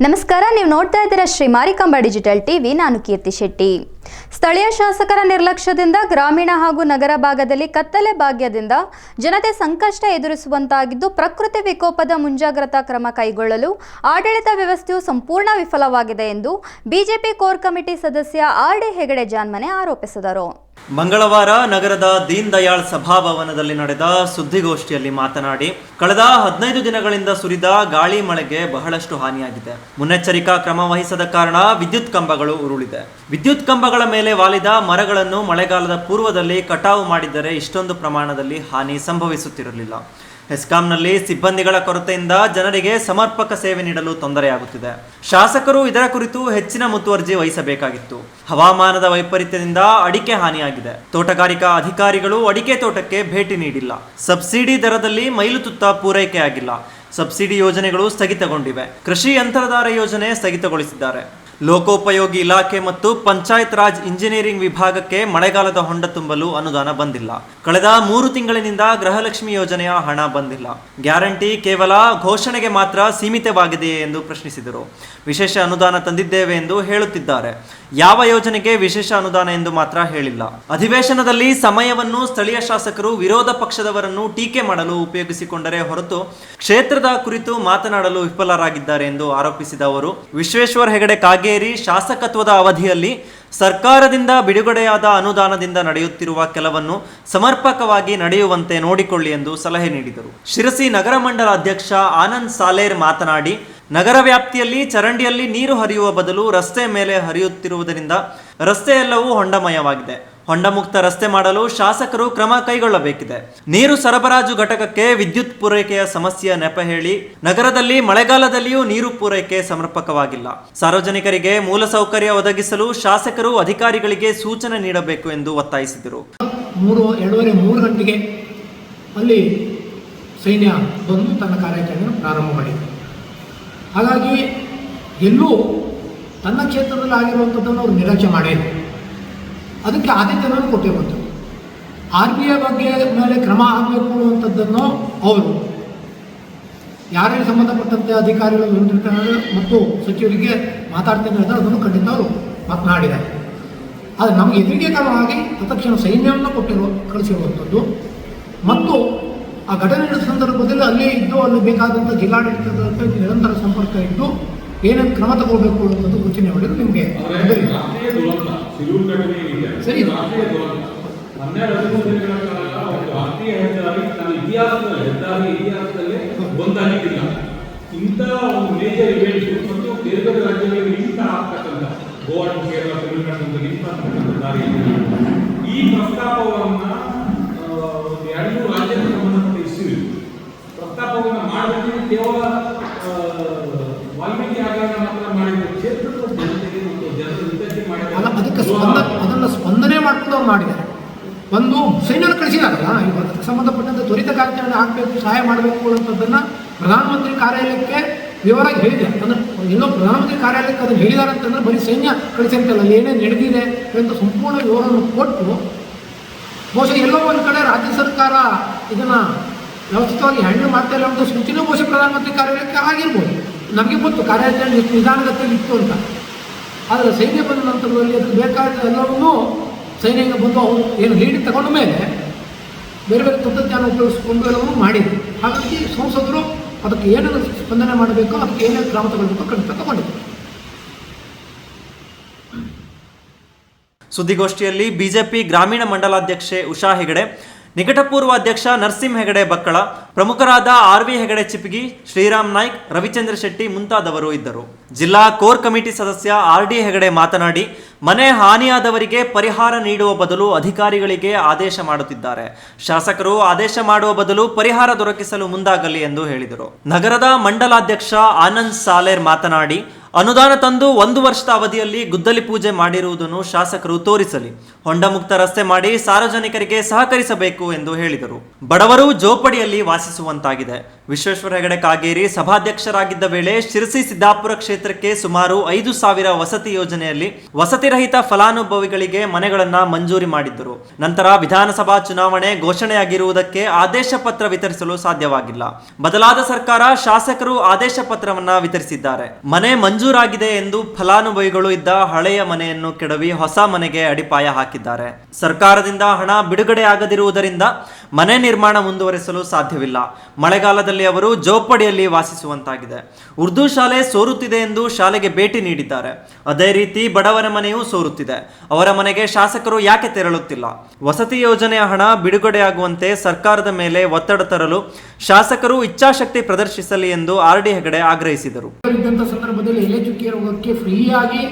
ನಮಸ್ಕಾರ, ನೀವು ನೋಡ್ತಾ ಇದ್ದೀರಾ ಶ್ರೀ ಮಾರಿಕಾಂಬಾ ಡಿಜಿಟಲ್ ಟಿವಿ. ನಾನು ಕೀರ್ತಿ ಶೆಟ್ಟಿ. ಸ್ಥಳೀಯ ಶಾಸಕರ ನಿರ್ಲಕ್ಷ್ಯದಿಂದ ಗ್ರಾಮೀಣ ಹಾಗೂ ನಗರ ಭಾಗದಲ್ಲಿ ಕತ್ತಲೆ ಭಾಗ್ಯದಿಂದ ಜನತೆ ಸಂಕಷ್ಟ ಎದುರಿಸುವಂತಾಗಿದ್ದು, ಪ್ರಕೃತಿ ವಿಕೋಪದ ಮುಂಜಾಗ್ರತಾ ಕ್ರಮ ಕೈಗೊಳ್ಳಲು ಆಡಳಿತ ವ್ಯವಸ್ಥೆಯು ಸಂಪೂರ್ಣ ವಿಫಲವಾಗಿದೆ ಎಂದು ಬಿಜೆಪಿ ಕೋರ್ ಕಮಿಟಿ ಸದಸ್ಯ ಆರ್.ಡಿ. ಹೆಗಡೆ ಜಾನ್ಮನೆ ಆರೋಪಿಸಿದರು. ಮಂಗಳವಾರ ನಗರದ ದೀನ್ ದಯಾಳ್ ಸಭಾಭವನದಲ್ಲಿ ನಡೆದ ಸುದ್ದಿಗೋಷ್ಠಿಯಲ್ಲಿ ಮಾತನಾಡಿ, ಕಳೆದ 15 ದಿನಗಳಿಂದ ಸುರಿದ ಗಾಳಿ ಮಳೆಗೆ ಬಹಳಷ್ಟು ಹಾನಿಯಾಗಿದೆ. ಮುನ್ನೆಚ್ಚರಿಕಾ ಕ್ರಮ ವಹಿಸದ ಕಾರಣ ವಿದ್ಯುತ್ ಕಂಬಗಳು ಉರುಳಿದೆ. ವಿದ್ಯುತ್ ಕಂಬಗಳ ಮೇಲೆ ವಾಲಿದ ಮರಗಳನ್ನು ಮಳೆಗಾಲದ ಪೂರ್ವದಲ್ಲಿ ಕಟಾವು ಮಾಡಿದ್ದರೆ ಇಷ್ಟೊಂದು ಪ್ರಮಾಣದಲ್ಲಿ ಹಾನಿ ಸಂಭವಿಸುತ್ತಿರಲಿಲ್ಲ. ಹೆಸ್ಕಾಂನಲ್ಲಿ ಸಿಬ್ಬಂದಿಗಳ ಕೊರತೆಯಿಂದ ಜನರಿಗೆ ಸಮರ್ಪಕ ಸೇವೆ ನೀಡಲು ತೊಂದರೆಯಾಗುತ್ತಿದೆ. ಶಾಸಕರು ಇದರ ಕುರಿತು ಹೆಚ್ಚಿನ ಮುತುವರ್ಜಿ ವಹಿಸಬೇಕಾಗಿತ್ತು. ಹವಾಮಾನದ ವೈಪರೀತ್ಯದಿಂದ ಅಡಿಕೆ ಹಾನಿಯಾಗಿದೆ. ತೋಟಗಾರಿಕಾ ಅಧಿಕಾರಿಗಳು ಅಡಿಕೆ ತೋಟಕ್ಕೆ ಭೇಟಿ ನೀಡಿಲ್ಲ. ಸಬ್ಸಿಡಿ ದರದಲ್ಲಿ ಮೈಲುತುತ್ತ ಪೂರೈಕೆಯಾಗಿಲ್ಲ. ಸಬ್ಸಿಡಿ ಯೋಜನೆಗಳು ಸ್ಥಗಿತಗೊಂಡಿವೆ. ಕೃಷಿ ಯಂತ್ರಧಾರ ಯೋಜನೆ ಸ್ಥಗಿತಗೊಳಿಸಿದ್ದಾರೆ. ಲೋಕೋಪಯೋಗಿ ಇಲಾಖೆ ಮತ್ತು ಪಂಚಾಯತ್ ರಾಜ್ ಇಂಜಿನಿಯರಿಂಗ್ ವಿಭಾಗಕ್ಕೆ ಮಳೆಗಾಲದ ಹೊಂಡ ತುಂಬಲು ಅನುದಾನ ಬಂದಿಲ್ಲ. ಕಳೆದ 3 ತಿಂಗಳಿನಿಂದ ಗೃಹಲಕ್ಷ್ಮಿ ಯೋಜನೆಯ ಹಣ ಬಂದಿಲ್ಲ. ಗ್ಯಾರಂಟಿ ಕೇವಲ ಘೋಷಣೆಗೆ ಮಾತ್ರ ಸೀಮಿತವಾಗಿದೆಯೇ ಎಂದು ಪ್ರಶ್ನಿಸಿದರು. ವಿಶೇಷ ಅನುದಾನ ತಂದಿದ್ದೇವೆ ಎಂದು ಹೇಳುತ್ತಿದ್ದಾರೆ. ಯಾವ ಯೋಜನೆಗೆ ವಿಶೇಷ ಅನುದಾನ ಎಂದು ಮಾತ್ರ ಹೇಳಿಲ್ಲ. ಅಧಿವೇಶನದಲ್ಲಿ ಸಮಯವನ್ನು ಸ್ಥಳೀಯ ಶಾಸಕರು ವಿರೋಧ ಪಕ್ಷದವರನ್ನು ಟೀಕೆ ಮಾಡಲು ಉಪಯೋಗಿಸಿಕೊಂಡರೆ ಹೊರತು ಕ್ಷೇತ್ರದ ಕುರಿತು ಮಾತನಾಡಲು ವಿಫಲರಾಗಿದ್ದಾರೆ ಎಂದು ಆರೋಪಿಸಿದ ಅವರು, ವಿಶ್ವೇಶ್ವರ ಹೆಗಡೆ ಕಾಗೇರಿ ಶಾಸಕತ್ವದ ಅವಧಿಯಲ್ಲಿ ಸರ್ಕಾರದಿಂದ ಬಿಡುಗಡೆಯಾದ ಅನುದಾನದಿಂದ ನಡೆಯುತ್ತಿರುವ ಕೆಲವನ್ನು ಸಮರ್ಪಕವಾಗಿ ನಡೆಯುವಂತೆ ನೋಡಿಕೊಳ್ಳಿ ಎಂದು ಸಲಹೆ ನೀಡಿದರು. ಶಿರಸಿ ನಗರ ಮಂಡಲ ಅಧ್ಯಕ್ಷ ಆನಂದ್ ಸಾಲೇರ್ ಮಾತನಾಡಿ, ನಗರ ವ್ಯಾಪ್ತಿಯಲ್ಲಿ ಚರಂಡಿಯಲ್ಲಿ ನೀರು ಹರಿಯುವ ಬದಲು ರಸ್ತೆ ಮೇಲೆ ಹರಿಯುತ್ತಿರುವುದರಿಂದ ರಸ್ತೆಯೆಲ್ಲವೂ ಹೊಂಡಮಯವಾಗಿದೆ. ಹೊಂಡ ಮುಕ್ತ ರಸ್ತೆ ಮಾಡಲು ಶಾಸಕರು ಕ್ರಮ ಕೈಗೊಳ್ಳಬೇಕಿದೆ. ನೀರು ಸರಬರಾಜು ಘಟಕಕ್ಕೆ ವಿದ್ಯುತ್ ಪೂರೈಕೆಯ ಸಮಸ್ಯೆಯ ನೆಪ ಹೇಳಿ ನಗರದಲ್ಲಿ ಮಳೆಗಾಲದಲ್ಲಿಯೂ ನೀರು ಪೂರೈಕೆ ಸಮರ್ಪಕವಾಗಿಲ್ಲ. ಸಾರ್ವಜನಿಕರಿಗೆ ಮೂಲಸೌಕರ್ಯ ಒದಗಿಸಲು ಶಾಸಕರು ಅಧಿಕಾರಿಗಳಿಗೆ ಸೂಚನೆ ನೀಡಬೇಕು ಎಂದು ಒತ್ತಾಯಿಸಿದರು. 2:30 ಗಂಟೆಗೆ ಅಲ್ಲಿ ಸೈನ್ಯ ಬಂದು ತನ್ನ ಕಾರ್ಯಾಚರಣೆ ಪ್ರಾರಂಭ ಮಾಡಿದೆ. ಹಾಗಾಗಿ ಎಲ್ಲೂ ತನ್ನ ಕ್ಷೇತ್ರದಲ್ಲಿ ಆಗಿರುವಂಥದ್ದನ್ನು ಅವರು ನಿರಾಶೆ ಮಾಡಿದ್ರು. ಅದಕ್ಕೆ ಆದ್ಯತೆಯನ್ನು ಕೊಟ್ಟಿರುವಂಥದ್ದು. RBI ಬಗ್ಗೆ ಮೇಲೆ ಕ್ರಮ ಆಗಬೇಕು ಅನ್ನುವಂಥದ್ದನ್ನು ಅವರು ಯಾರಿಗೆ ಸಂಬಂಧಪಟ್ಟಂತೆ ಅಧಿಕಾರಿಗಳು ಮತ್ತು ಸಚಿವರಿಗೆ ಮಾತಾಡ್ತೇನೆ ಅಂದರೆ ಅದನ್ನು ಖಂಡಿತ ಅವರು ಮಾತನಾಡಿದ್ದಾರೆ. ಆದರೆ ನಮಗೆ ಎದುರಿಗೆ ಕ್ರಮವಾಗಿ ತತ್ಕ್ಷಣ ಸೈನ್ಯವನ್ನು ಕಳಿಸಿರುವಂಥದ್ದು ಮತ್ತು ಆ ಘಟನೆ ನಡೆದ ಸಂದರ್ಭದಲ್ಲಿ ಅಲ್ಲೇ ಇದ್ದು ಅಲ್ಲಿ ಬೇಕಾದಂಥ ಜಿಲ್ಲಾಡಳಿತದ ನಿರಂತರ ಸಂಪರ್ಕ ಇದ್ದು ಏನೇನು ಕ್ರಮ ತಗೋಬೇಕು ಅನ್ನೋದು ಸೂಚನೆ ಹೊಡೆದು ನಿಮಗೆ ಸರಿ. ಇಂಥ ಒಂದು ಮೇಜರ್ ಇವೆಂಟ್ ಮತ್ತು ಬೇರೆ ಬೇರೆ ರಾಜ್ಯಗಳಿಗೆ ಇಂಥ ಆಗ್ತಕ್ಕಂಥ ಗೋವಾ ಟು ಕೇರಳ ತಮಿಳುನಾಡು ಇಂಥ ದಾರಿ ಈ ಪ್ರಸ್ತಾಪವನ್ನು 2-3 ರಾಜ್ಯಕ್ಕೆ ಸಂಬಂಧಪಟ್ಟ ಇಶ್ಯೂ ಪ್ರಸ್ತಾಪವನ್ನು ಮಾಡಬೇಕು. ಕೇವಲ ವಾಲ್ಮೀಕಿ ಆಗಾಗ ಮಾತ್ರ ಮಾಡಿದ ಕ್ಷೇತ್ರದ ಜನತೆಗೆ ಮತ್ತು ಜನರ ಹಿತಕ್ಕೆ ಮಾಡಿದ ಅದಕ್ಕೆ ಅದನ್ನು ಸ್ಪಂದನೆ ಮಾಡ್ಕೊಂಡು ಅವ್ರು ಮಾಡಿದ್ದಾರೆ. ಒಂದು ಸೈನ್ಯನ ಕಳಿಸಿದಾರಲ್ಲ, ಅದಕ್ಕೆ ಸಂಬಂಧಪಟ್ಟಂತೆ ತ್ವರಿತ ಕಾರ್ಯಾಚರಣೆ ಆಗಬೇಕು, ಸಹಾಯ ಮಾಡಬೇಕು ಅನ್ನೋಂಥದ್ದನ್ನು ಪ್ರಧಾನಮಂತ್ರಿ ಕಾರ್ಯಾಲಯಕ್ಕೆ ವಿವರವಾಗಿ ಹೇಳಿದೆ. ಅಂದರೆ ಎಲ್ಲೋ ಪ್ರಧಾನಮಂತ್ರಿ ಕಾರ್ಯಾಲಯಕ್ಕೆ ಅದನ್ನು ಹೇಳಿದ್ದಾರೆ ಅಂತಂದರೆ ಬರೀ ಸೈನ್ಯ ಕಳಿಸಿರ್ತಲ್ಲ, ಅಲ್ಲಿ ಏನೇನು ನಡೆದಿದೆ ಅಂತ ಸಂಪೂರ್ಣ ವಿವರವನ್ನು ಕೊಟ್ಟು ಬಹುಶಃ ಎಲ್ಲೋ ಒಂದು ಕಡೆ ರಾಜ್ಯ ಸರ್ಕಾರ ಇದನ್ನು ವ್ಯವಸ್ಥಿತವಾಗಿ ಹ್ಯಾಂಡಲ್ ಮಾಡ್ತಾ ಇಲ್ಲ ಅಂತ ಸೂಚನೆ ಬಹುಶಃ ಪ್ರಧಾನಮಂತ್ರಿ ಕಾರ್ಯಾಲಯಕ್ಕೆ ಆಗಿರ್ಬೋದು. ನಮಗೆ ಗೊತ್ತು ಕಾರ್ಯಾಚರಣೆ ಎಷ್ಟು ನಿಧಾನಗತಿಯಲ್ಲಿ ಇತ್ತು ಅಂತ. ಆದರೆ ಸೈನ್ಯ ಬಂದ ನಂತರದಲ್ಲಿ ಅದಕ್ಕೆ ಬೇಕಾದ ಎಲ್ಲವನ್ನೂ ಸೈನ್ಯ ಬಂದು ಅವರು ಏನು ಲೀಡ್ ತಗೊಂಡ ಮೇಲೆ ಬೇರೆ ಬೇರೆ ತಂತ್ರಜ್ಞಾನ ಉಪಯೋಗಿಸಿಕೊಂಡು ಎಲ್ಲವನ್ನೂ ಮಾಡಿದ್ರು. ಹಾಗಾಗಿ ಸಂಸದರು ಅದಕ್ಕೆ ಏನೇನು ಸ್ಪಂದನೆ ಮಾಡಬೇಕು, ಅದಕ್ಕೆ ಏನೇನು ಕ್ರಮ ತಗೊಳ್ಬೇಕು ಖಂಡಿತ ತಗೊಂಡಿದ್ರು. ಸುದ್ದಿಗೋಷ್ಠಿಯಲ್ಲಿ ಬಿಜೆಪಿ ಗ್ರಾಮೀಣ ಮಂಡಲಾಧ್ಯಕ್ಷೆ ಉಷಾ ಹೆಗಡೆ, ನಿಕಟಪೂರ್ವ ಅಧ್ಯಕ್ಷ ನರಸಿಂಹ ಹೆಗಡೆ ಬಕ್ಕಳ, ಪ್ರಮುಖರಾದ ಆರ್.ವಿ. ಹೆಗಡೆ ಚಿಪ್ಗಿ, ಶ್ರೀರಾಮ್ ನಾಯ್ಕ್, ರವಿಚಂದ್ರ ಶೆಟ್ಟಿ ಮುಂತಾದವರು ಇದ್ದರು. ಜಿಲ್ಲಾ ಕೋರ್ ಕಮಿಟಿ ಸದಸ್ಯ ಆರ್.ಡಿ. ಹೆಗಡೆ ಮಾತನಾಡಿ, ಮನೆ ಹಾನಿಯಾದವರಿಗೆ ಪರಿಹಾರ ನೀಡುವ ಬದಲು ಅಧಿಕಾರಿಗಳಿಗೆ ಆದೇಶ ಮಾಡುತ್ತಿದ್ದಾರೆ. ಶಾಸಕರು ಆದೇಶ ಮಾಡುವ ಬದಲು ಪರಿಹಾರ ದೊರಕಿಸಲು ಮುಂದಾಗಲಿ ಎಂದು ಹೇಳಿದರು. ನಗರದ ಮಂಡಲಾಧ್ಯಕ್ಷ ಆನಂದ್ ಸಾಲೇರ್ ಮಾತನಾಡಿ, ಅನುದಾನ ತಂದು 1 ವರ್ಷದ ಅವಧಿಯಲ್ಲಿ ಗುದ್ದಲಿ ಪೂಜೆ ಮಾಡಿರುವುದನ್ನು ಶಾಸಕರು ತೋರಿಸಲಿ. ಹೊಂಡ ಮುಕ್ತ ರಸ್ತೆ ಮಾಡಿ ಸಾರ್ವಜನಿಕರಿಗೆ ಸಹಕರಿಸಬೇಕು ಎಂದು ಹೇಳಿದರು. ಬಡವರು ಜೋಪಡಿಯಲ್ಲಿ ವಾಸಿಸುವಂತಾಗಿದೆ. ವಿಶ್ವೇಶ್ವರ ಹೆಗಡೆ ಕಾಗೇರಿ ಸಭಾಧ್ಯಕ್ಷರಾಗಿದ್ದ ವೇಳೆ ಶಿರಸಿ ಸಿದ್ದಾಪುರ ಕ್ಷೇತ್ರಕ್ಕೆ ಸುಮಾರು 5,000 ವಸತಿ ಯೋಜನೆಯಲ್ಲಿ ವಸತಿ ರಹಿತ ಫಲಾನುಭವಿಗಳಿಗೆ ಮನೆಗಳನ್ನ ಮಂಜೂರಿ ಮಾಡಿದ್ದರು. ನಂತರ ವಿಧಾನಸಭಾ ಚುನಾವಣೆ ಘೋಷಣೆಯಾಗಿರುವುದಕ್ಕೆ ಆದೇಶ ಪತ್ರ ವಿತರಿಸಲು ಸಾಧ್ಯವಾಗಿಲ್ಲ. ಬದಲಾದ ಸರ್ಕಾರ ಶಾಸಕರು ಆದೇಶ ಪತ್ರವನ್ನ ವಿತರಿಸಿದ್ದಾರೆ. ಮನೆ ಮಂಜೂರಾಗಿದೆ ಎಂದು ಫಲಾನುಭವಿಗಳು ಇದ್ದ ಹಳೆಯ ಮನೆಯನ್ನು ಕೆಡವಿ ಹೊಸ ಮನೆಗೆ ಅಡಿಪಾಯ ಹಾಕಿದ್ದಾರೆ. ಸರ್ಕಾರದಿಂದ ಹಣ ಬಿಡುಗಡೆ ಆಗದಿರುವುದರಿಂದ ಮನೆ ನಿರ್ಮಾಣ ಮುಂದುವರಿಸಲು ಸಾಧ್ಯವಿಲ್ಲ. ಮಳೆಗಾಲದಲ್ಲಿ ಅವರು ಜೋಪಡಿಯಲ್ಲಿ ವಾಸಿಸುವಂತಾಗಿದೆ. ಉರ್ದು ಶಾಲೆ ಸೋರುತ್ತಿದೆ ಎಂದು ಶಾಲೆಗೆ ಭೇಟಿ ನೀಡಿದ್ದಾರೆ. ಅದೇ ರೀತಿ ಬಡವರ ಮನೆಯೂ ಸೋರುತ್ತಿದೆ. ಅವರ ಮನೆಗೆ ಶಾಸಕರು ಯಾಕೆ ತೆರಳುತ್ತಿಲ್ಲ? ವಸತಿ ಯೋಜನೆಯ ಹಣ ಬಿಡುಗಡೆಯಾಗುವಂತೆ ಸರ್ಕಾರದ ಮೇಲೆ ಒತ್ತಡ ತರಲು ಶಾಸಕರು ಇಚ್ಛಾಶಕ್ತಿ ಪ್ರದರ್ಶಿಸಲಿ ಎಂದು ಆರ್.ಡಿ. ಹೆಗಡೆ ಆಗ್ರಹಿಸಿದರು. ಸಂದರ್ಭದಲ್ಲಿ ಎಲೆ ಚುಕ್ಕೆ ರೋಗಕ್ಕೆ ಫ್ರೀಯಾಗಿ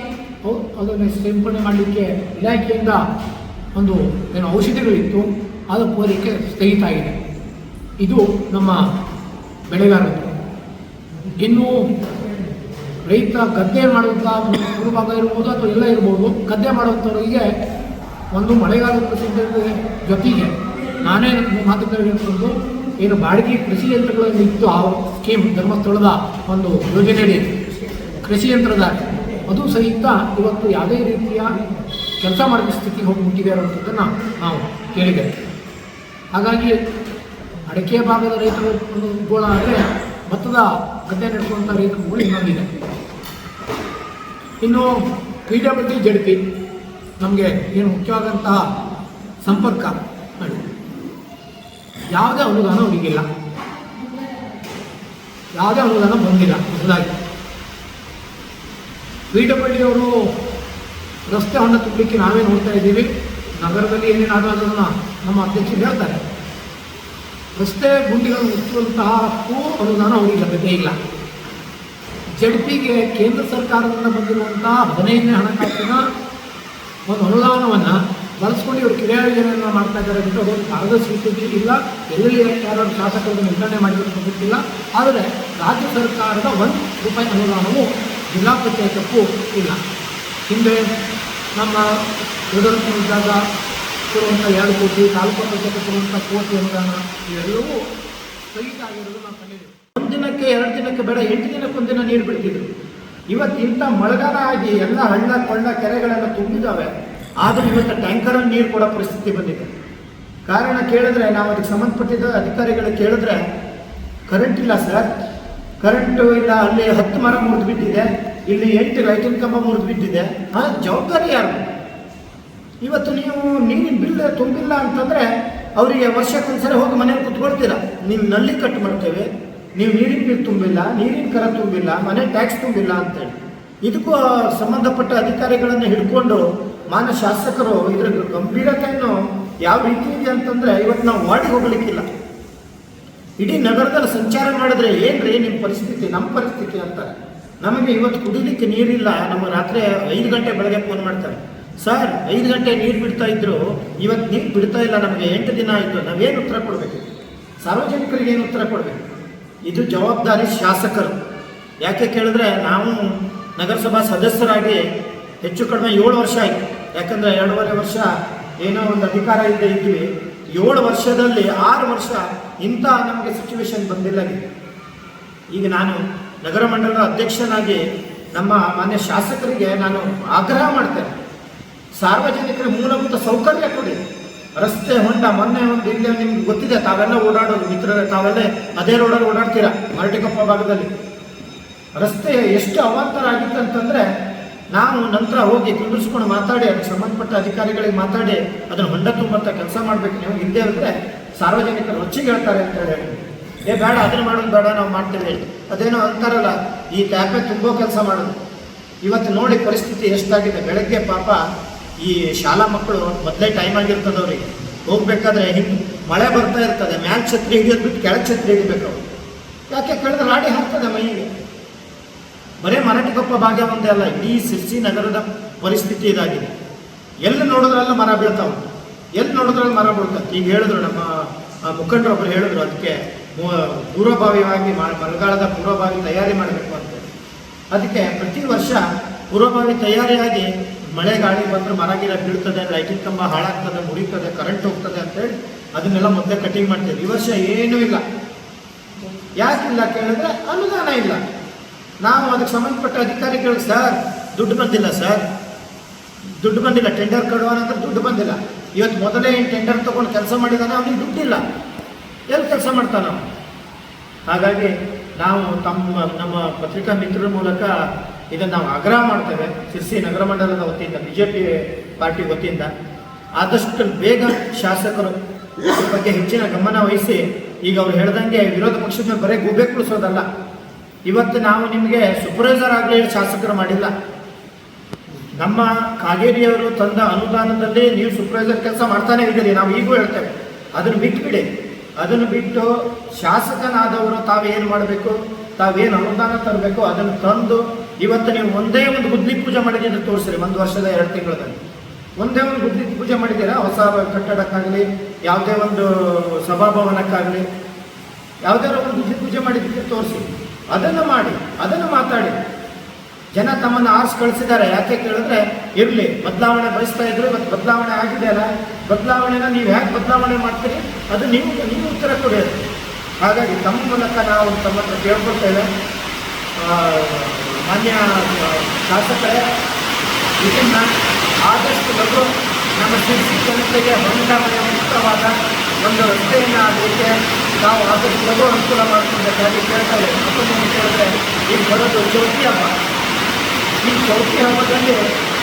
ಅದನ್ನು ಸಿಂಪಡಣೆ ಮಾಡಲಿಕ್ಕೆ ಇಲಾಖೆಯಿಂದ ಒಂದು ಔಷಧಿಗಳಿತ್ತು, ಅದು ಕೋರಿಕೆ ಸ್ಥಗಿತ ಆಗಿದೆ. ಇದು ನಮ್ಮ ಬೆಳೆಗಾರರು. ಇನ್ನು ರೈತ ಗದ್ದೆ ಮಾಡುವಂಥ ಪೂರ್ವಭಾಗ ಇರ್ಬೋದು ಅಥವಾ ಎಲ್ಲ ಇರ್ಬೋದು, ಗದ್ದೆ ಮಾಡುವಂಥವರಿಗೆ ಒಂದು ಮಳೆಗಾಲದ ಜೊತೆಗೆ ನಾನೇ ಮಾತುಕತೆ ಹೇಳ್ಕೊಂಡು ಏನು ಬಾಡಿಗೆ ಕೃಷಿ ಯಂತ್ರಗಳನ್ನು ಇತ್ತು ಆ ಸ್ಕೀಮ್ ಧರ್ಮಸ್ಥಳದ ಒಂದು ಯೋಜನೆಯಲ್ಲಿ ಕೃಷಿ ಯಂತ್ರದ ಅದು ಸಹಿತ ಇವತ್ತು ಯಾವುದೇ ರೀತಿಯ ಕೆಲಸ ಮಾಡಿದ ಸ್ಥಿತಿಗೆ ಹೋಗಿಬಿಟ್ಟಿದೆ ಅನ್ನೋದನ್ನು ನಾವು ಕೇಳಿದ್ದೇವೆ. ಹಾಗಾಗಿ ಅಡಿಕೆ ಭಾಗದ ರೈತರು ಗೋಳ ಅಂದರೆ ಭತ್ತದ ಗದ್ದೆ ನಡೆಸುವಂಥ ರೈತರುಗಳು ಇನ್ನೊಂದಿದೆ. ಇನ್ನು PWD ZP ನಮಗೆ ಏನು ಮುಖ್ಯವಾದಂತಹ ಸಂಪರ್ಕ ಮಾಡಿ ಯಾವುದೇ ಅನುದಾನ ಅವರಿಗಿಲ್ಲ, ಯಾವುದೇ ಅನುದಾನ ಬಂದಿಲ್ಲ. ಹೊಸದಾಗಿ PWD ಅವರು ರಸ್ತೆ ಹೊಂಡ ತುಂಬಲಿಕ್ಕೆ ನಾವೇ ನೋಡ್ತಾ ಇದ್ದೀವಿ. ನಗರದಲ್ಲಿ ಏನೇನಾದರೂ ಅದನ್ನು ನಮ್ಮ ಅಧ್ಯಕ್ಷರು ಹೇಳ್ತಾರೆ. ರಸ್ತೆ ಗುಂಡಿಗಳನ್ನು ಮುಚ್ಚುವಂತಹ ಅನುದಾನ ಅವರಿಗೆ ಲಭ್ಯತೆ ಇಲ್ಲ. ZPಗೆ ಕೇಂದ್ರ ಸರ್ಕಾರದಿಂದ ಬಂದಿರುವಂತಹ 15ನೇ ಹಣಕಾಸಿನ ಒಂದು ಅನುದಾನವನ್ನು ಬಳಸ್ಕೊಂಡು ಇವರು ಕ್ರಿಯಾ ಯೋಜನೆಯನ್ನು ಮಾಡ್ತಾ ಇದ್ದಾರೆ ಬಿಟ್ಟು ಅದೊಂದು ಕಾಗದ ಸ್ವೀಕೃತಿ ಇಲ್ಲ. ಎಲ್ಲೆಲ್ಲಿ ಯಾರು ಶಾಸಕರನ್ನು ವಿತರಣೆ ಮಾಡಿರೋದು ಗೊತ್ತಿಲ್ಲ. ಆದರೆ ರಾಜ್ಯ ಸರ್ಕಾರದ ₹1 ಅನುದಾನವು ಜಿಲ್ಲಾ ಪಂಚಾಯತಕ್ಕೂ ಇಲ್ಲ. ಹಿಂದೆ ನಮ್ಮ ಇದ್ದಾಗ ಕೊಡುವಂಥ 2 ಕೋಟಿ, ತಾಲೂಕು ಪಂಚಾಯತ್ ಕೊಡುವಂಥ ಕೋಟಿ ಅನುದಾನ ಇವೆಲ್ಲವೂ ಸ್ಥಗಿತ ಆಗಿರೋದು ನಾವು ಕಂಡಿದ್ದೀವಿ. 1 ದಿನಕ್ಕೆ 2 ದಿನಕ್ಕೆ ಬೇಡ 8 ದಿನಕ್ಕೆ 1 ದಿನ ನೀರು ಬಿಡ್ತಿದ್ರು. ಇವತ್ತು ಇಂಥ ಮಳೆಗಾಲ ಆಗಿ ಎಲ್ಲ ಹಳ್ಳ ಕೊಳ್ಳ ಕೆರೆಗಳೆಲ್ಲ ತುಂಬಿದ್ದಾವೆ. ಆದರೂ ಇವತ್ತು ಟ್ಯಾಂಕರಲ್ಲಿ ನೀರು ಕೊಡೋ ಪರಿಸ್ಥಿತಿ ಬಂದಿದೆ. ಕಾರಣ ಕೇಳಿದ್ರೆ ನಾವು ಅದಕ್ಕೆ ಸಂಬಂಧಪಟ್ಟಿದ್ದ ಅಧಿಕಾರಿಗಳಿಗೆ ಕೇಳಿದ್ರೆ ಕರೆಂಟ್ ಇಲ್ಲ ಸರ್, ಕರೆಂಟು ಇಲ್ಲ, ಅಲ್ಲಿ 10 ಮರ ಮುರಿದು ಬಿದ್ದಿದೆ, ಇಲ್ಲಿ 8 ಲೈಟಿನ ಕಂಬ ಮುರಿದು ಬಿದ್ದಿದೆ. ಜವಾಬ್ದಾರಿ ಯಾರು? ಇವತ್ತು ನೀವು ನೀರಿನ ಬಿಲ್ ತುಂಬಿಲ್ಲ ಅಂತಂದರೆ ಅವರಿಗೆ ವರ್ಷಕ್ಕೊಂದ್ಸರಿ ಹೋಗಿ ಮನೇಲಿ ಕುತ್ಕೊಳ್ತೀರಾ. ನೀವು ನಲ್ಲಿ ಕಟ್ ಮಾಡ್ತೇವೆ, ನೀವು ನೀರಿನ ಬಿಲ್ ತುಂಬಿಲ್ಲ, ನೀರಿನ ಕರ ತುಂಬಿಲ್ಲ, ಮನೆ ಟ್ಯಾಕ್ಸ್ ತುಂಬಿಲ್ಲ ಅಂತೇಳಿ ಇದಕ್ಕೂ ಸಂಬಂಧಪಟ್ಟ ಅಧಿಕಾರಿಗಳನ್ನು ಹಿಡ್ಕೊಂಡು ಮಾನ್ಯ ಶಾಸಕರು ಇದರ ಗಂಭೀರತೆಯನ್ನು ಯಾವ ರೀತಿ ಇದೆ ಅಂತಂದರೆ ಇವತ್ತು ನಾವು ವಾರ್ಡಿಗೆ ಹೋಗಲಿಕ್ಕಿಲ್ಲ. ಇಡೀ ನಗರದಲ್ಲಿ ಸಂಚಾರ ಮಾಡಿದ್ರೆ ಏನ್ರಿ ನಿಮ್ಮ ಪರಿಸ್ಥಿತಿ, ನಮ್ಮ ಪರಿಸ್ಥಿತಿ ಅಂತಾರೆ. ನಮಗೆ ಇವತ್ತು ಕುಡಿಲಿಕ್ಕೆ ನೀರಿಲ್ಲ. ನಮ್ಮ ರಾತ್ರಿ 5 ಗಂಟೆ ಬೆಳಗ್ಗೆ ಫೋನ್ ಮಾಡ್ತಾರೆ, ಸರ್ 5 ಗಂಟೆ ನೀರು ಬಿಡ್ತಾ ಇದ್ರು, ಇವತ್ತು ನೀರು ಬಿಡ್ತಾ ಇಲ್ಲ, ನಮಗೆ 8 ದಿನ ಆಯಿತು. ನಾವೇನು ಉತ್ತರ ಕೊಡಬೇಕು? ಸಾರ್ವಜನಿಕರಿಗೆ ಏನು ಉತ್ತರ ಕೊಡಬೇಕು? ಇದು ಜವಾಬ್ದಾರಿ ಶಾಸಕರು. ಯಾಕೆ ಕೇಳಿದ್ರೆ ನಾವು ನಗರಸಭಾ ಸದಸ್ಯರಾಗಿ ಹೆಚ್ಚು ಕಡಿಮೆ 7 ವರ್ಷ ಆಯಿತು. ಯಾಕಂದರೆ 2.5 ವರ್ಷ ಏನೋ ಒಂದು ಅಧಿಕಾರ ಇಲ್ಲದೆ ಇದ್ವಿ. 7 ವರ್ಷದಲ್ಲಿ 6 ವರ್ಷ ಇಂಥ ನಮಗೆ ಸಿಚುವೇಶನ್ ಬಂದಿಲ್ಲ. ಈಗ ನಾನು ನಗರ ಮಂಡಲದ ಅಧ್ಯಕ್ಷನಾಗಿ ನಮ್ಮ ಮಾನ್ಯ ಶಾಸಕರಿಗೆ ನಾನು ಆಗ್ರಹ ಮಾಡ್ತೇನೆ, ಸಾರ್ವಜನಿಕರ ಮೂಲಭೂತ ಸೌಕರ್ಯ ಕೊಡಿ. ರಸ್ತೆ ಹೊಂಡ ಮೊನ್ನೆ ಒಂದು ಇಲ್ಲೇ ನಿಮ್ಗೆ ಗೊತ್ತಿದೆ, ತಾವೆಲ್ಲ ಓಡಾಡೋದು ಮಿತ್ರರೇ, ತಾವೆಲ್ಲ ಅದೇ ರೋಡಲ್ಲಿ ಓಡಾಡ್ತೀರಾ. ಮರಟಿಕೊಪ್ಪ ಭಾಗದಲ್ಲಿ ರಸ್ತೆ ಎಷ್ಟು ಅವಾಂತರ ಆಗಿತ್ತು ಅಂತಂದರೆ ನಾವು ನಂತರ ಹೋಗಿ ಕುಂದಿರಿಸ್ಕೊಂಡು ಮಾತಾಡಿ ಅದಕ್ಕೆ ಸಂಬಂಧಪಟ್ಟ ಅಧಿಕಾರಿಗಳಿಗೆ ಮಾತಾಡಿ ಅದನ್ನು ಹೊಂಡ ತುಂಬಂಥ ಕೆಲಸ ಮಾಡಬೇಕು. ನೀವು ಹಿಂದೆ ಅಂದರೆ ಸಾರ್ವಜನಿಕರು ರೊಚ್ಚಿಗೆ ಹೇಳ್ತಾರೆ ಅಂತ ಹೇಳಿ, ಬೇಡ ಅದನ್ನು ಮಾಡೋದು ಬೇಡ, ನಾವು ಮಾಡ್ತೇವೆ. ಅದೇನೋ ಅಂತಾರಲ್ಲ, ಈ ಟ್ಯಾಪೆ ತುಂಬೋ ಕೆಲಸ ಮಾಡೋದು. ಇವತ್ತು ನೋಡಿ ಪರಿಸ್ಥಿತಿ ಎಷ್ಟಾಗಿದೆ. ಬೆಳಗ್ಗೆ ಪಾಪ ಈ ಶಾಲಾ ಮಕ್ಕಳು ಮೊದಲೇ ಟೈಮ್ ಆಗಿರ್ತದೆ, ಅವರಿಗೆ ಹೋಗ್ಬೇಕಾದ್ರೆ ಮಳೆ ಬರ್ತಾ ಇರ್ತದೆ, ಮ್ಯಾಲ ಛತ್ರಿ ಹಿಡಿಯೋದು ಬಿಟ್ಟು ಕೆಳಗೆ ಛತ್ರಿ ಹಿಡಿಬೇಕು ಅವರು. ಯಾಕೆ ಕೇಳಿದ್ರೆ ರಾಡಿ ಹಾಕ್ತದೆ ಮೈಗೆ. ಬರೀ ಮರಾಠಿಕೊಪ್ಪ ಭಾಗ್ಯ ಒಂದೇ ಅಲ್ಲ, ಇಡೀ ಶಿರ್ಸಿ ನಗರದ ಪರಿಸ್ಥಿತಿ ಇದಾಗಿದೆ. ಎಲ್ಲಿ ನೋಡಿದ್ರಲ್ಲ ಮರ ಬೀಳ್ತಾವೆ, ಎಲ್ಲಿ ನೋಡಿದ್ರಲ್ಲಿ ಮರ ಬೀಳ್ತದೆ. ಈಗ ಹೇಳಿದ್ರು ನಮ್ಮ ಮುಖಂಡರೊಬ್ಬರು ಹೇಳಿದ್ರು, ಅದಕ್ಕೆ ಪೂರ್ವಭಾವಿಯಾಗಿ ಮಳೆಗಾಲದ ಪೂರ್ವಭಾವಿ ತಯಾರಿ ಮಾಡಬೇಕು ಅಂತ. ಅದಕ್ಕೆ ಪ್ರತಿ ವರ್ಷ ಪೂರ್ವಭಾವಿ ತಯಾರಿಯಾಗಿ ಮಳೆ ಗಾಳಿ ಬಂದರೆ ಮರ ಗಿರ ಬೀಳ್ತದೆ, ಲೈಟಿಂಗ್ ಕಂಬ ಹಾಳಾಗ್ತದೆ, ಮುರಿತದೆ, ಕರೆಂಟ್ ಹೋಗ್ತದೆ ಅಂತೇಳಿ ಅದನ್ನೆಲ್ಲ ಮೊದಲೇ ಕಟಿಂಗ್ ಮಾಡ್ತೀವಿ. ಈ ವರ್ಷ ಏನೂ ಇಲ್ಲ. ಯಾಕಿಲ್ಲ ಕೇಳಿದ್ರೆ ಅನುದಾನ ಇಲ್ಲ. ನಾವು ಅದಕ್ಕೆ ಸಂಬಂಧಪಟ್ಟ ಅಧಿಕಾರಿಗಳು, ಸರ್ ದುಡ್ಡು ಬಂದಿಲ್ಲ, ಸರ್ ದುಡ್ಡು ಬಂದಿಲ್ಲ, ಟೆಂಡರ್ ಕೊಡುವ ನಂತರ ದುಡ್ಡು ಬಂದಿಲ್ಲ. ಇವತ್ತು ಮೊದಲೇ ಏನು ಟೆಂಡರ್ ತೊಗೊಂಡು ಕೆಲಸ ಮಾಡಿದಾನೆ, ಅವನಿಗೆ ದುಡ್ಡಿಲ್ಲ, ಎಲ್ಲಿ ಕೆಲಸ ಮಾಡ್ತಾನೆ ನಾವು? ಹಾಗಾಗಿ ನಾವು ನಮ್ಮ ಪತ್ರಿಕಾ ಮಿತ್ರರ ಮೂಲಕ ಇದನ್ನು ನಾವು ಆಗ್ರಹ ಮಾಡ್ತೇವೆ. ಶಿರ್ಸಿ ನಗರ ಮಂಡಲದ ವತಿಯಿಂದ, BJP ಪಾರ್ಟಿ ವತಿಯಿಂದ ಆದಷ್ಟು ಬೇಗ ಶಾಸಕರು ಇದ್ರ ಬಗ್ಗೆ ಹೆಚ್ಚಿನ ಗಮನ ವಹಿಸಿ, ಈಗ ಅವ್ರು ಹೇಳ್ದಂಗೆ ವಿರೋಧ ಪಕ್ಷದ ಮೇಲೆ ಬರೀ ಗೂಬೆ ಕುಳಿಸೋದಲ್ಲ. ಇವತ್ತು ನಾವು ನಿಮಗೆ ಸೂಪರ್ವೈಸರ್ ಆಗಲಿ ಶಾಸಕರು ಮಾಡಿಲ್ಲ. ನಮ್ಮ ಕಾಗೇರಿಯವರು ತಂದ ಅನುದಾನದಲ್ಲಿ ನೀವು ಸೂಪರ್ವೈಸರ್ ಕೆಲಸ ಮಾಡ್ತಾನೆ ಇದ್ದೀರಿ, ನಾವು ಈಗೂ ಹೇಳ್ತೇವೆ. ಅದನ್ನು ಬಿಟ್ಟುಬಿಡಿ. ಅದನ್ನು ಬಿಟ್ಟು ಶಾಸಕನಾದವರು ತಾವೇನು ಮಾಡಬೇಕು, ತಾವೇನು ಅನುದಾನ ತರಬೇಕು ಅದನ್ನು ತಂದು ಇವತ್ತು ನೀವು ಒಂದೇ ಒಂದು ಗುದ್ಲಿ ಪೂಜೆ ಮಾಡಿದ್ದೀರಿ ತೋರಿಸ್ರಿ. 1 ವರ್ಷದ 2 ತಿಂಗಳಲ್ಲಿ ಒಂದೇ ಒಂದು ಗುದ್ಲಿ ಪೂಜೆ ಮಾಡಿದ್ದೀರಾ? ಹೊಸ ಕಟ್ಟಡಕ್ಕಾಗಲಿ, ಯಾವುದೇ ಒಂದು ಸಭಾಭವನಕ್ಕಾಗಲಿ ಯಾವುದಾದ್ರು ಒಂದು ಗುದ್ಲಿ ಪೂಜೆ ಮಾಡಿದ್ದೀರಿ ತೋರಿಸಿ. ಅದನ್ನು ಮಾಡಿ, ಅದನ್ನು ಮಾತಾಡಿ. ಜನ ತಮ್ಮನ್ನು ಆರಿಸಿ ಕಳಿಸಿದ್ದಾರೆ. ಯಾಕೆ ಕೇಳಿದ್ರೆ, ಇರಲಿ ಬದಲಾವಣೆ ಬಯಸ್ತಾ ಇದ್ರು, ಇವತ್ತು ಬದಲಾವಣೆ ಆಗಿದೆ ಅಲ್ಲ, ಬದಲಾವಣೆನ ನೀವು ಹೇಗೆ ಬದಲಾವಣೆ ಮಾಡ್ತೀರಿ ಅದು ನೀವು ಉತ್ತರ ಕೊಡೋದು. ಹಾಗಾಗಿ ತಮ್ಮ ಮೂಲಕ ನಾವು ತಮ್ಮ ಹತ್ರ ಕೇಳ್ಕೊಳ್ತೇವೆ, ಮಾನ್ಯ ಶಾಸಕರೇ, ಇದನ್ನು ಆದಷ್ಟು ಲಘು ನಮ್ಮ ಶಿರ್ಸಿ ಜನತೆಗೆ ಹೊಂದಾಣಿಕೆ ಮುಕ್ತವಾದ ಒಂದು ರಸ್ತೆಯನ್ನು ಆಗಲಿಕ್ಕೆ ನಾವು ಆದಷ್ಟು ಲಘು ಅನುಕೂಲ ಮಾಡಿಕೊಳ್ಬೇಕಾಗಿ ಕೇಳ್ತಾರೆ. ಮತ್ತೊಂದು ಕೇಳಿದ್ರೆ, ಈಗ ಬರೋದು ಚೌತಿ ಹಬ್ಬ. ಈ ಚೌತಿ ಹಬ್ಬದಲ್ಲಿ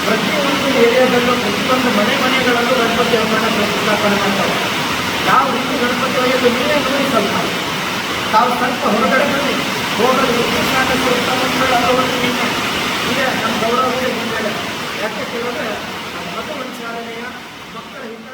ಪ್ರತಿಯೊಂದು ಏರಿಯಾದಲ್ಲೂ, ಪ್ರತಿಯೊಂದು ಮನೆಗಳಲ್ಲೂ ಗಣಪತಿ ಹಬ್ಬನ ಪ್ರತಿಷ್ಠಾಪನೆ ಮಾಡ್ತಾರೆ. ಯಾವ ರೀತಿ ಗಣಪತಿ ಒಯ್ಯೋದು ನೀವೇ ನೋಡಿ. ತಾವು ಸ್ವಲ್ಪ ಹೊರಗಡೆ ಬನ್ನಿ, ಹೋಗಲು ಇದೆ ನಮ್ಮ ಗೌರವಕ್ಕೆ ಮುಂದೆ. ಯಾಕೆ ಕೇಳಿದ್ರೆ ಮತ ವಿಚಾರಣೆಯ ಮಕ್ಕಳ ಹಿತ